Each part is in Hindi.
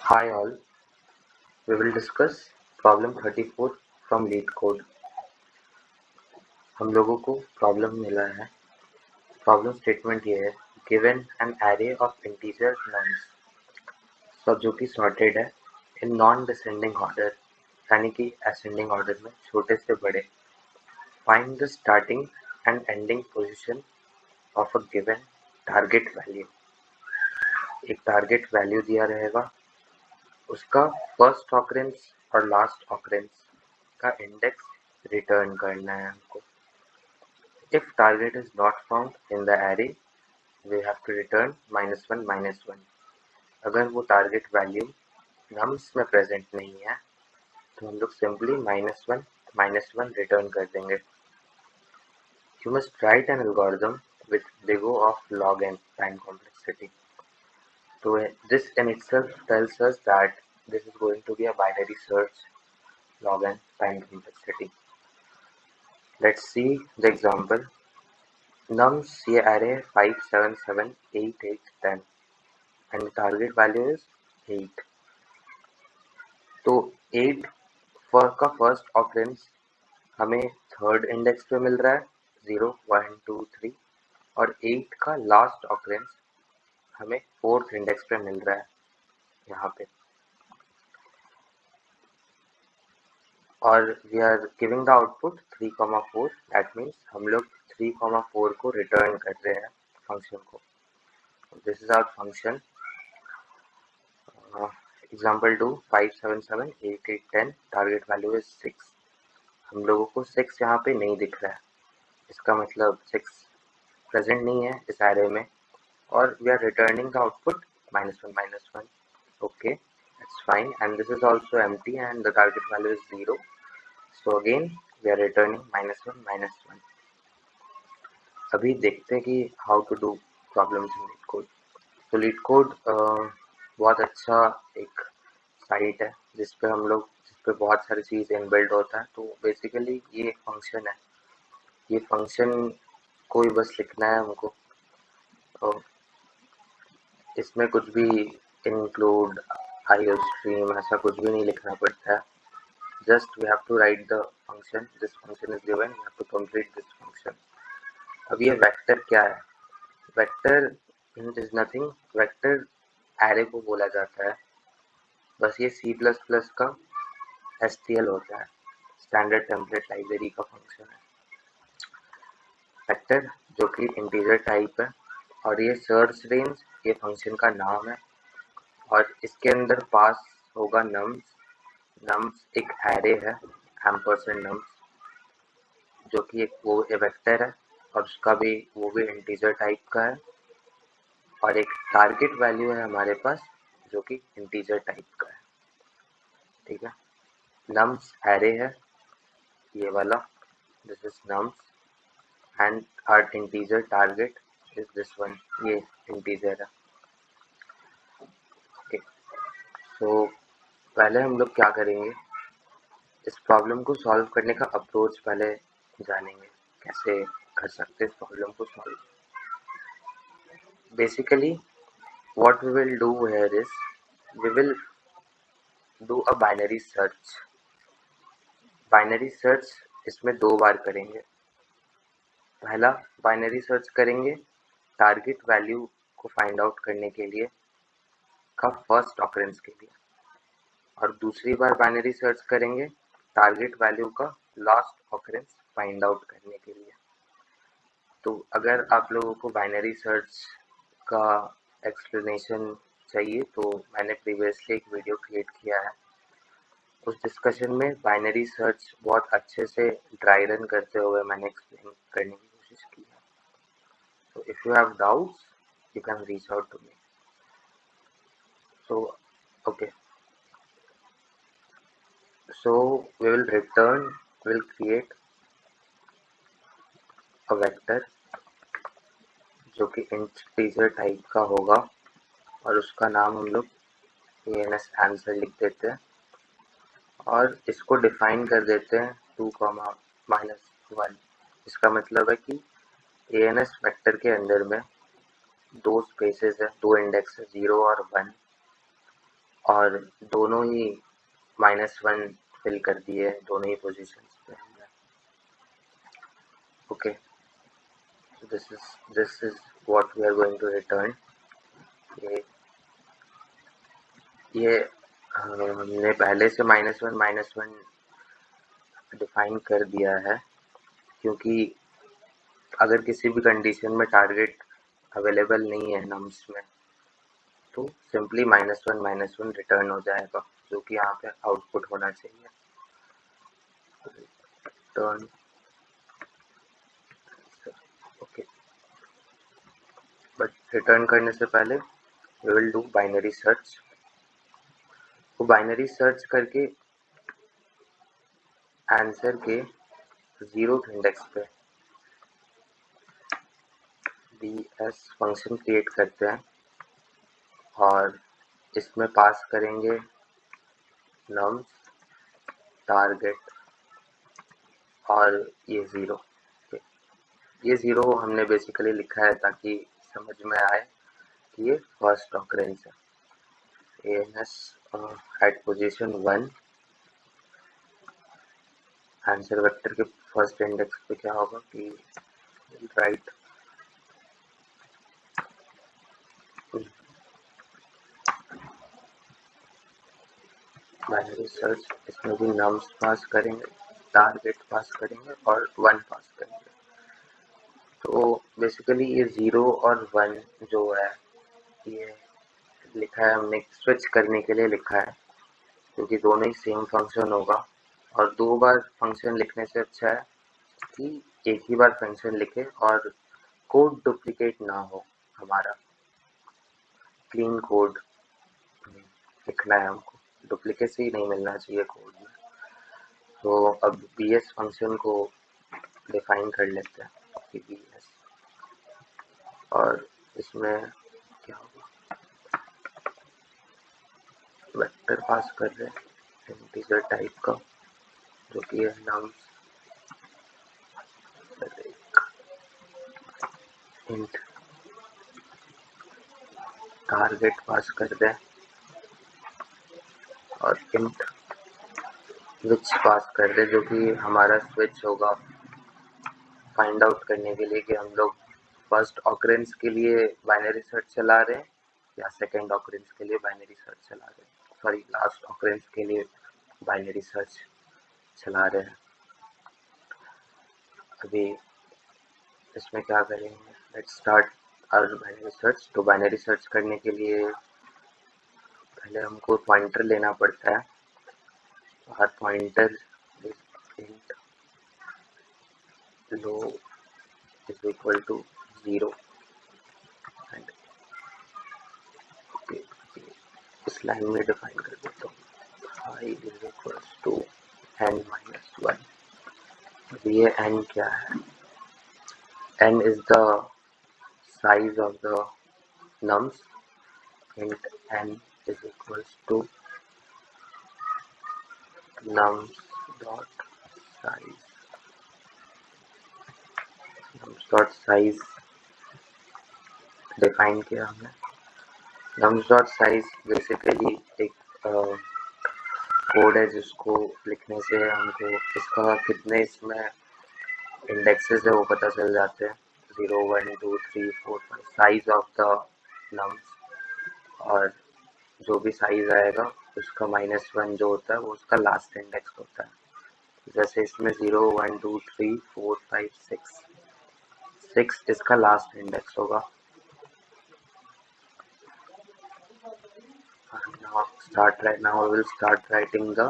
Hi all, we will discuss problem 34 from LeetCode. हम लोगों को प्रॉब्लम मिला है। प्रॉब्लम स्टेटमेंट ये है, given an array of integer nums, सब जो कि सॉर्टेड है इन नॉन डिसेंडिंग ऑर्डर, यानी कि असेंडिंग ऑर्डर में छोटे से बड़े। Find the starting and ending position of a given target value. एक टारगेट वैल्यू दिया रहेगा, उसका फर्स्ट ऑकरेंस और लास्ट ऑकरेंस का इंडेक्स रिटर्न करना है हमको। If target is not found in the array, we have to return -1 -1। अगर वो टारगेट वैल्यू नम्स में प्रेजेंट नहीं है तो हम लोग सिंपली -1 -1 रिटर्न कर देंगे। You must write an algorithm with big O of log n time complexity. So this in itself tells us that this is going to be a binary search log n time complexity. Let's see the example. Nums ये array 5 7 7 8 8 10 and the target value is 8। तो 8 का फर्स्ट ऑकरेंस हमें थर्ड इंडेक्स पे मिल रहा है 0 1 2 3, और 8 का लास्ट ऑकरेंस हमें फोर्थ इंडेक्स पे मिल रहा है यहाँ पे। और we are giving the output 3,4। That means हम लोग 3,4 को रिटर्न कर रहे हैं फंक्शन को। This is our function. Example 2 5 7 7 8 8 10, target value is 6। हम लोगों को 6 यहाँ पे नहीं दिख रहा है, इसका मतलब 6 प्रेजेंट नहीं है इस एरे में, और we are returning the output -1 -1। Okay, that's fine, and this is also empty and the target value is 0, so again we are returning -1 -1। अभी देखते हैं कि how to do problems in LeetCode। तो LeetCode बहुत अच्छा एक साइट है जिस पे बहुत सारी चीज़ इनबिल्ट होता है। तो बेसिकली ये एक फंक्शन है, ये फंक्शन को ही बस लिखना है हमको। तो इसमें कुछ भी इंक्लूड IOStream ऐसा कुछ भी नहीं लिखना पड़ता है। Just we have to write the function, this function is given, we have to complete this function. अब ये वेक्टर क्या है? Vector is nothing, vector array को बोला जाता है। बस ये C++ का STL होता है, स्टैंडर्ड टेम्पलेट लाइब्रेरी का फंक्शन है वेक्टर, जो कि इंटीजर टाइप है। और ये सर्च रेंज ये फंक्शन का नाम है, और इसके अंदर पास होगा नम्स। नम्स एक एरे है एम्परसेंड नम्स, जो कि एक वो वेक्टर है और उसका भी वो भी इंटीजर टाइप का है। और एक टारगेट वैल्यू है हमारे पास जो कि इंटीजर टाइप का है। ठीक है, नम्स एरे है ये वाला, this is nums, and our integer target is this one, ये इंटीजर है। ओके, सो पहले हम लोग क्या करेंगे, इस प्रॉब्लम को सॉल्व करने का अप्रोच पहले जानेंगे, कैसे कर सकते हैं इस प्रॉब्लम को solve. Basically what we will do here is we will do a binary search। Binary search इसमें दो बार करेंगे। पहला बाइनरी सर्च करेंगे टारगेट वैल्यू को फाइंड आउट करने के लिए का फर्स्ट ऑकरेंस के लिए, और दूसरी बार बाइनरी सर्च करेंगे टारगेट वैल्यू का लास्ट ऑकरेंस फाइंड आउट करने के लिए। तो अगर आप लोगों को बाइनरी सर्च का एक्सप्लेनेशन चाहिए तो मैंने प्रीवियसली एक वीडियो क्रिएट किया है, उस डिस्कशन में बाइनरी सर्च बहुत अच्छे से ड्राई रन करते हुए मैंने एक्सप्लेन करने की कोशिश की है। So if you have doubts, you can reach out to me. So okay, so we will create a vector जो कि इंटीजर टाइप का होगा, और उसका नाम हम लोग ANS आंसर लिख देते हैं, और इसको डिफाइन कर देते हैं 2, -1। इसका मतलब है कि ANS वेक्टर के अंदर में दो स्पेसेस है, दो इंडेक्स है 0 और 1, और दोनों ही -1 फिल कर दिए दोनों ही पोजीशंस पे हमने। Okay, this is what we are going to return. ये हमने पहले से -1 डिफाइन कर दिया है, क्योंकि अगर किसी भी कंडीशन में टारगेट अवेलेबल नहीं है नम्स में, तो सिंपली -1 रिटर्न हो जाएगा, जो कि यहाँ पे आउटपुट होना चाहिए। रिटर्न, ओके, बट रिटर्न करने से पहले we will do binary search. तो बाइनरी सर्च करके आंसर के 0th इंडेक्स पे bs फंक्शन क्रिएट करते हैं और इसमें पास करेंगे नम्स, टारगेट और ये 0। ये 0 हमने बेसिकली लिखा है ताकि समझ में आए कि ये फर्स्ट ऑकरेंस है। ans at position 1, answer vector के फर्स्ट इंडेक्स पे क्या होगा कि राइट बाइनरी सर्च, इसमें भी नम्स पास करेंगे, टारगेट पास करेंगे और 1 पास करेंगे। तो बेसिकली ये 0 और 1 जो है, ये लिखा है हमने स्विच करने के लिए लिखा है, क्योंकि दोनों ही सेम फंक्शन होगा। और 2 बार फंक्शन लिखने से अच्छा है कि एक ही बार फंक्शन लिखे और कोड डुप्लीकेट ना हो, हमारा क्लीन कोड लिखना है हमको, डुप्लीकेसी नहीं मिलना चाहिए कोड में। तो अब bs फंक्शन को डिफाइन कर लेते हैं कि bs, और इसमें क्या होगा, वेक्टर पास कर रहे हैं इंटीजर टाइप का, जो कि है नम्स, इंट टारगेट पास कर दें और इंट स्विच पास कर दे, जो कि हमारा स्विच होगा फाइंड आउट करने के लिए कि हम लोग फर्स्ट ऑकरेंस के लिए बाइनरी सर्च चला रहे हैं या सेकंड ऑकरेंस के लिए बाइनरी सर्च चला रहे हैं, सॉरी लास्ट ऑकरेंस के लिए बाइनरी सर्च चला रहे हैं। अभी इसमें क्या करेंगे, let's start our binary search. तो बाइनरी सर्च करने के लिए पहले हमको पॉइंटर लेना पड़ता है, और pointer int low is equal to 0 and इस लाइन में डिफाइन कर देता हूँ i is equal to n-1। ये n क्या है, n is the size of the nums, int n is equals to nums dot size, nums dot size define किया हमने। nums dot size बेसिकली एक कोड है जिसको लिखने से हमको इसका कितने इसमें इंडेक्सेस है वो पता चल जाते हैं, 0 1 2 3 4 5 साइज ऑफ द नम्स, और जो भी साइज आएगा उसका -1 जो होता है वो उसका लास्ट इंडेक्स होता है। जैसे इसमें 0 1 2 3 4 5 6 इसका लास्ट इंडेक्स होगा। Now we will start writing the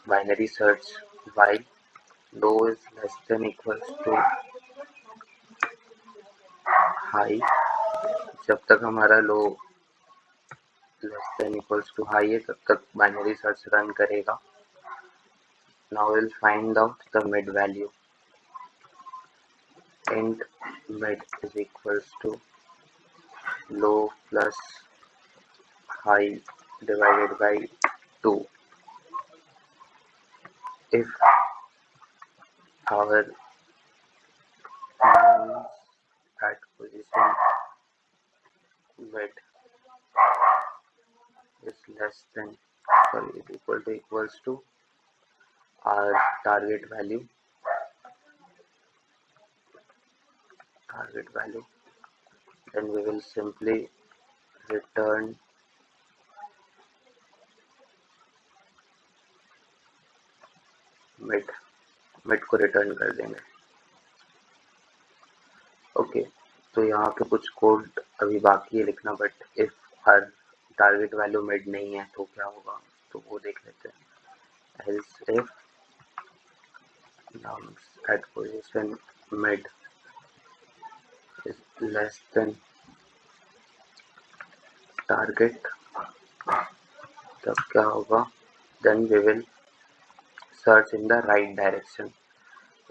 binary search while low is less than equals to high। जब तक हमारा low less than equals to high है तब तक बाइनरी सर्च रन करेगा। Now will find out the mid value, int mid is equals to low plus high divided by 2 if our nums at position mid less than sorry is equals to our target value, then we will simply return mid को रिटर्न कर देंगे। ओके, तो यहाँ पे कुछ कोड अभी बाकी है लिखना, but if her target value mid नहीं है तो क्या होगा, तो वो देख लेते हैं। Else if nums at position mid is less than target, तब क्या होगा, then we will search in the right direction.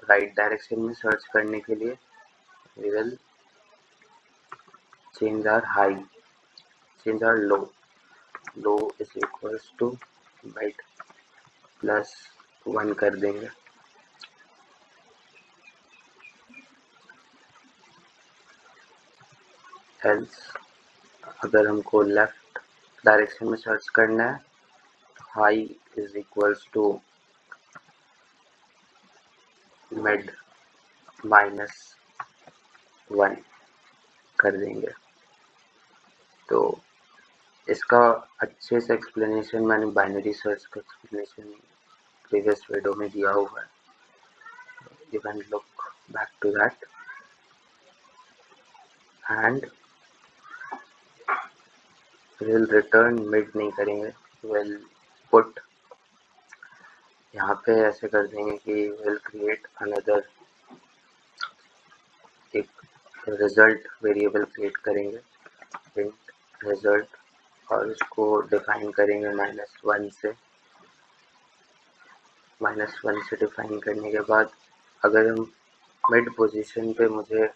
Right direction में सर्च करने के लिए we will change our high, change our low is equals to mid plus 1 कर देंगे। एल्स अगर हमको लेफ्ट डायरेक्शन में सर्च करना है, high is equals to mid -1 कर देंगे। तो इसका अच्छे से एक्सप्लेनेशन मैंने बाइनरी सर्च का एक्सप्लेनेशन प्रीवियस वीडियो में दिया हुआ है, you can look back to that. And will return mid नहीं करेंगे, विल पुट, यहाँ पे ऐसे कर देंगे कि विल क्रिएट अनदर एक रिजल्ट वेरिएबल क्रिएट करेंगे, प्रिंट रिजल्ट, और उसको डिफाइन करेंगे -1 से। -1 से डिफाइन करने के बाद अगर हम मिड पोजीशन पे मुझे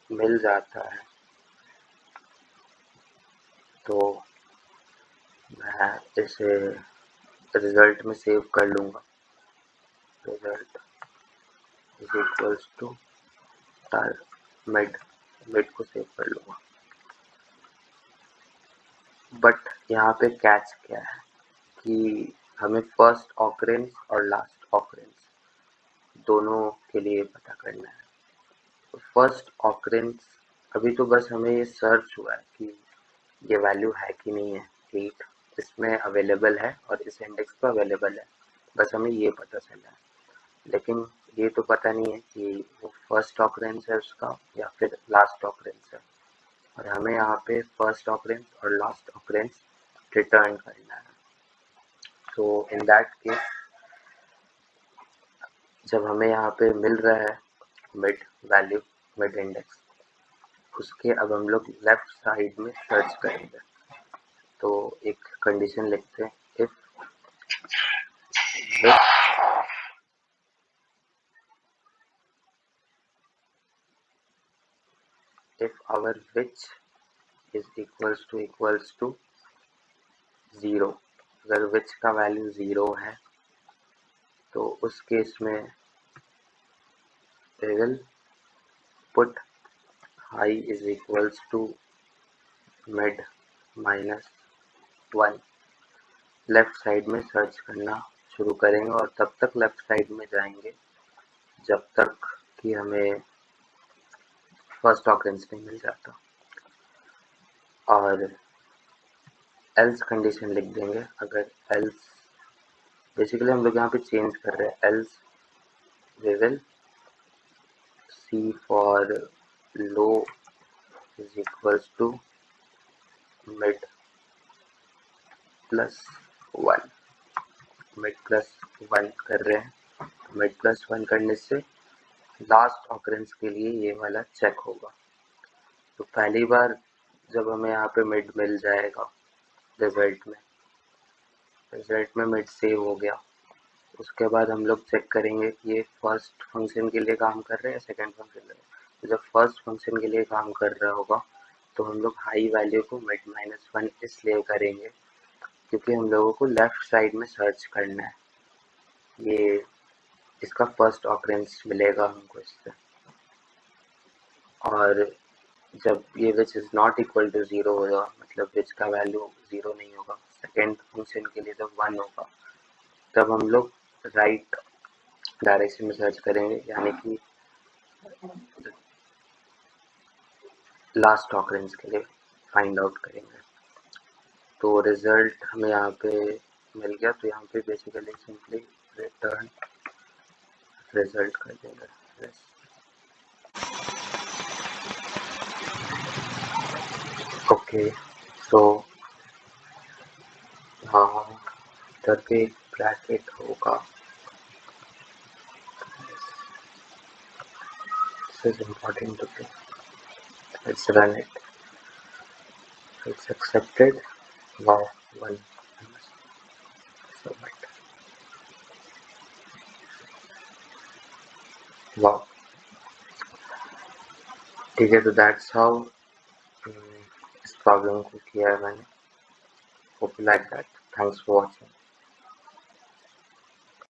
मिल जाता है तो मैं इसे रिजल्ट में सेव कर लूँगा। Result is equals to mid को सेव कर लूँगा। बट यहाँ पे कैच क्या है कि हमें फर्स्ट ऑकरेंस और लास्ट ऑकरेंस दोनों के लिए पता करना है। तो फर्स्ट ऑकरेंस अभी तो बस हमें ये सर्च हुआ है कि ये वैल्यू है कि नहीं है, 8 इसमें अवेलेबल है और इस इंडेक्स पर अवेलेबल है, बस हमें ये पता चला है। लेकिन ये तो पता नहीं है कि वो फर्स्ट ऑकरेंस है उसका या फिर लास्ट ऑकरेंस है, और हमें यहाँ पे फर्स्ट ऑकरेंस और लास्ट ऑकरेंस रिटर्न करना है। तो इन दैट केस जब हमें यहाँ पे मिल रहा है मिड वैल्यू, मिड इंडेक्स, उसके अब हम लोग लेफ्ट साइड में सर्च करेंगे। तो एक कंडीशन लिखते हैं, if our which is equals to 0, अगर which का वैल्यू 0 है तो उस केस में we will put high is equals to mid -1। Left side में सर्च करना शुरू करेंगे और तब तक लेफ्ट साइड में जाएंगे जब तक कि हमें फर्स्ट ऑकरेंस नहीं मिल जाता। और एल्स कंडीशन लिख देंगे। अगर एल्स बेसिकली हम लोग यहाँ पे चेंज कर रहे हैं, else we will see for low is equals to mid +1। Mid +1 कर रहे हैं, मिड +1 करने से लास्ट ऑकरेंस के लिए ये वाला चेक होगा। तो पहली बार जब हमें यहाँ पे मिड मिल जाएगा रिजल्ट में मिड सेव हो गया, उसके बाद हम लोग चेक करेंगे कि ये फर्स्ट फंक्शन के लिए काम कर रहे हैं या सेकंड फंक्शन के लिए। तो जब फर्स्ट फंक्शन के लिए काम कर रहा होगा तो हम लोग हाई वैल्यू को मिड -1 इसलिए करेंगे क्योंकि हम लोगों को लेफ्ट साइड में सर्च करना है, ये इसका फर्स्ट ऑकरेंस मिलेगा हमको इससे। और जब ये which is not equal to zero होगा, मतलब विच का वैल्यू जीरो नहीं होगा, सेकेंड फंक्शन के लिए जब वन होगा, तब हम लोग राइट डायरेक्शन में सर्च करेंगे, यानी कि लास्ट ऑकरेंस के लिए फाइंड आउट करेंगे। तो रिजल्ट हमें यहाँ पे मिल गया, तो यहाँ पे बेसिकली सिंपली रिटर्न रिजल्ट कर देंगे। ओके, तो हाँ, इधर पे ब्रैकेट होगा, this is important to do. Let's run it. It's accepted. Wow, one submit. Wow. ठीक है, तो that's how इस प्रॉब्लम को किया है मैंने. Hope you like that. Thanks for watching.